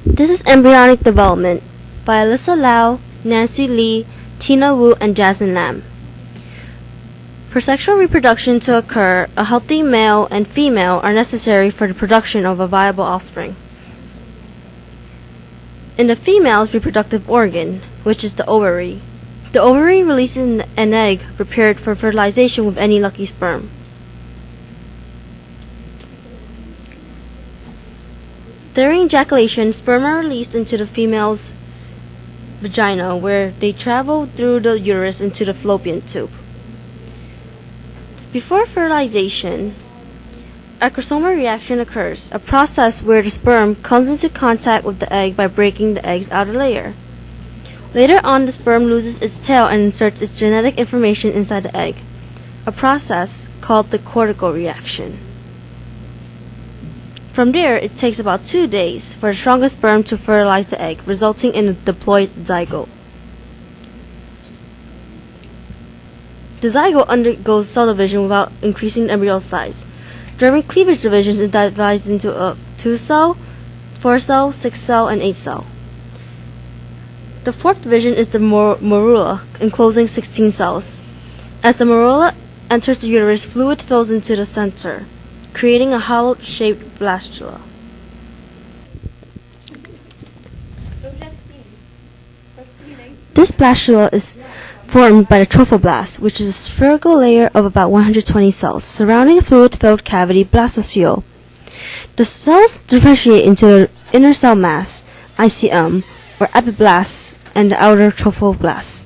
This is Embryonic Development by Alyssa Lau, Nancy Lee, Tina Wu, and Jasmine Lam. For sexual reproduction to occur, a healthy male and female are necessary for the production of a viable offspring. In the female's reproductive organ, which is the ovary releases an egg prepared for fertilization with any lucky sperm. During ejaculation, sperm are released into the female's vagina, where they travel through the uterus into the fallopian tube. Before fertilization, a chromosomal reaction occurs, a process where the sperm comes into contact with the egg by breaking the egg's outer layer. Later on, the sperm loses its tail and inserts its genetic information inside the egg, a process called the cortical reaction. From there, it takes about 2 days for the strongest sperm to fertilize the egg, resulting in a diploid zygote. The zygote undergoes cell division without increasing the embryo size. During cleavage divisions, it divides into a 2-cell, 4-cell, 6-cell, and 8-cell. The fourth division is the morula, enclosing 16 cells. As the morula enters the uterus, fluid fills into the center, creating a hollow-shaped blastula. This blastula is formed by the trophoblast, which is a spherical layer of about 120 cells surrounding a fluid-filled cavity blastocoel. The cells differentiate into the inner cell mass, ICM, or epiblasts, and the outer trophoblasts.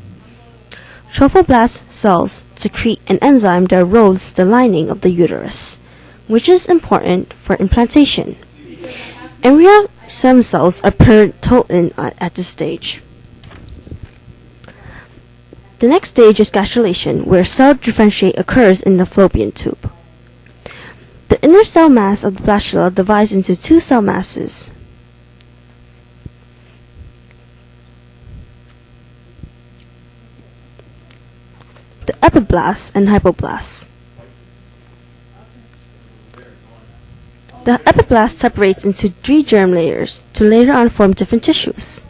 Trophoblast cells secrete an enzyme that erodes the lining of the uterus, which is important for implantation. Embryonic stem cells are potent at this stage. The next stage is gastrulation, where cell differentiation occurs in the fallopian tube. The inner cell mass of the blastula divides into 2 cell masses. The epiblasts and hypoblasts. The epiblast separates into 3 germ layers to later on form different tissues.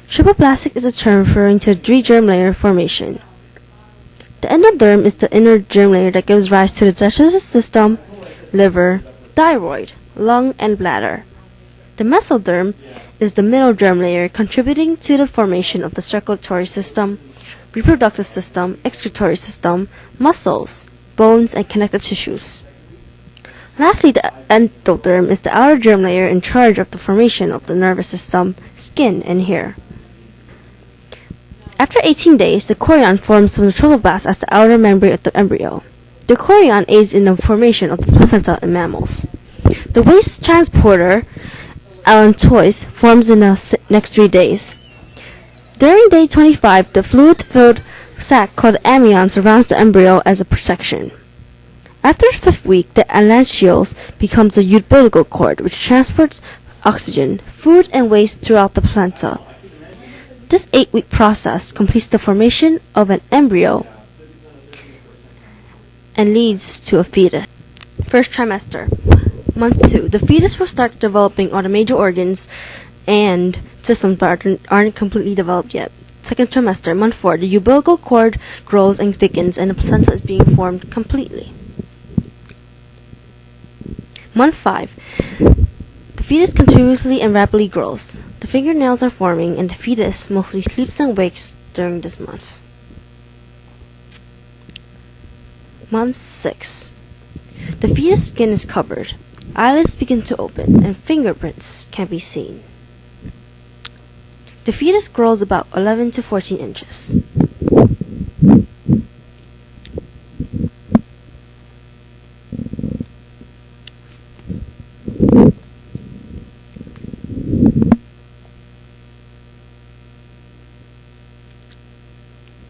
Triploblastic is a term referring to the 3 germ layer formation. The endoderm is the inner germ layer that gives rise to the digestive system, liver, thyroid, lung, and bladder. The mesoderm is the middle germ layer contributing to the formation of the circulatory system, reproductive system, excretory system, muscles, bones, and connective tissues. Lastly, the endoderm is the outer germ layer in charge of the formation of the nervous system, skin, and hair. After 18 days, the chorion forms from the trophoblast as the outer membrane of the embryo. The chorion aids in the formation of the placenta in mammals. The waste transporter, allantois, forms in the next 3 days. During day 25, the fluid-filled sac called the amnion surrounds the embryo as a protection. After the 5th week, the allantois becomes the umbilical cord, which transports oxygen, food, and waste throughout the placenta. This 8-week process completes the formation of an embryo and leads to a fetus. First trimester. Month 2. The fetus will start developing all the major organs and systems but aren't completely developed yet. Second trimester. Month 4. The umbilical cord grows and thickens and the placenta is being formed completely. Month 5. The fetus continuously and rapidly grows. The fingernails are forming and the fetus mostly sleeps and wakes during this month. Month 6. The fetus skin is covered. Eyelids begin to open and fingerprints can be seen. The fetus grows about 11 to 14 inches.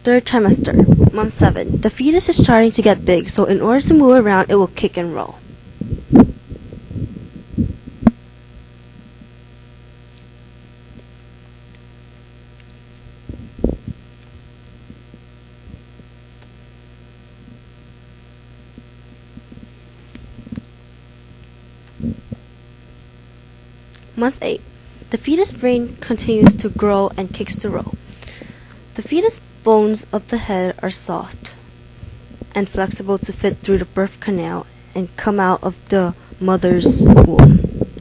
Third trimester, month 7. The fetus is starting to get big, so in order to move around, it will kick and roll. Month 8. The fetus brain continues to grow and kicks to row. The fetus bones of the head are soft and flexible to fit through the birth canal and come out of the mother's womb.